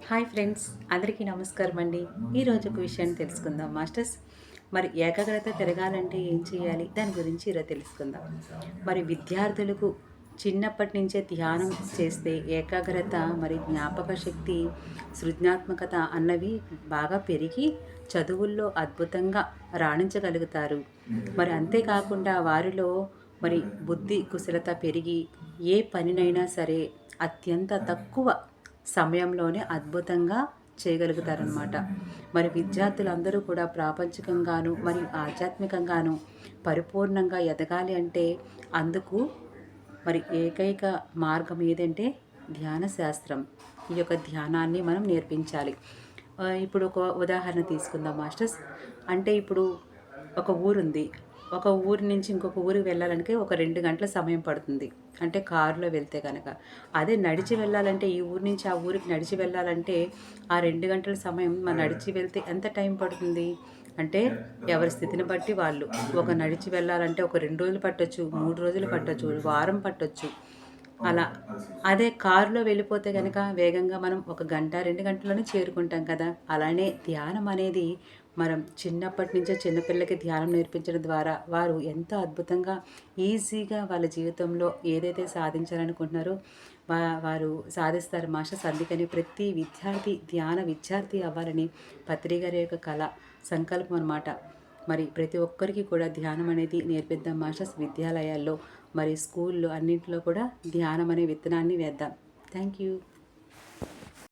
Hi friends, అందరికీ నమస్కారం అండి. ఈరోజు ఒక విషయాన్ని తెలుసుకుందాం మాస్టర్స్. మరి ఏకాగ్రత పెరగాలంటే ఏం చేయాలి? దాని గురించి ఈరోజు తెలుసుకుందాం. మరి విద్యార్థులకు చిన్నప్పటి నుంచే ధ్యానం చేస్తే ఏకాగ్రత, మరి జ్ఞాపక శక్తి, సృజనాత్మకత అన్నవి బాగా పెరిగి చదువుల్లో అద్భుతంగా రాణించగలుగుతారు. మరి అంతేకాకుండా వారిలో మరి బుద్ధి కుశలత పెరిగి ఏ పనినైనా సరే అత్యంత తక్కువ సమయంలోనే అద్భుతంగా చేయగలుగుతారనమాట. మరి విద్యార్థులందరూ కూడా ప్రాపంచికంగాను మరియు ఆధ్యాత్మికంగాను పరిపూర్ణంగా ఎదగాలి అంటే అందుకు మరి ఏకైక మార్గం ఏదంటే ధ్యాన శాస్త్రం. ఈ యొక్క ధ్యానాన్ని మనం నేర్పించాలి. ఇప్పుడు ఒక ఉదాహరణ తీసుకుందాం మాస్టర్స్. అంటే ఇప్పుడు ఒక ఊరుంది. ఒక ఊరి నుంచి ఇంకొక ఊరికి వెళ్ళాలంటే ఒక 2 గంటల సమయం పడుతుంది. అంటే కారులో వెళ్తే గనక. అదే నడిచి వెళ్ళాలంటే ఈ ఊరు నుంచి ఆ ఊరికి నడిచి వెళ్ళాలంటే ఆ 2 గంటల సమయం మనం నడిచి వెళ్తే ఎంత టైం పడుతుంది? అంటే ఎవరి స్థితిని బట్టి వాళ్ళు. ఒక నడిచి వెళ్ళాలంటే ఒక 2 రోజులు పట్టొచ్చు, 3 రోజులు పట్టొచ్చు, వారం పట్టొచ్చు. అలా. అదే కారులో వెళ్ళిపోతే గనక వేగంగా మనం ఒక గంట, 2 గంటల్లోనే చేరుకుంటాం కదా! అలానే ధ్యానం అనేది మనం చిన్నప్పటి నుంచే చిన్నపిల్లలకి ధ్యానం నేర్పించడం ద్వారా వారు ఎంతో అద్భుతంగా, ఈజీగా వాళ్ళ జీవితంలో ఏదైతే సాధించాలనుకుంటున్నారో వారు సాధిస్తారు మాస్టర్స్. అందుకని ప్రతి విద్యార్థి ధ్యాన విద్యార్థి అవ్వాలని పత్రి గారి యొక్క సంకల్పం అనమాట. మరి ప్రతి ఒక్కరికి కూడా ధ్యానం అనేది నేర్పిద్దాం మాస్టర్స్. విద్యాలయాల్లో మరి స్కూల్లో అన్నింటిలో కూడా ధ్యానం అనే విత్తనాన్ని వేద్దాం. Thank you.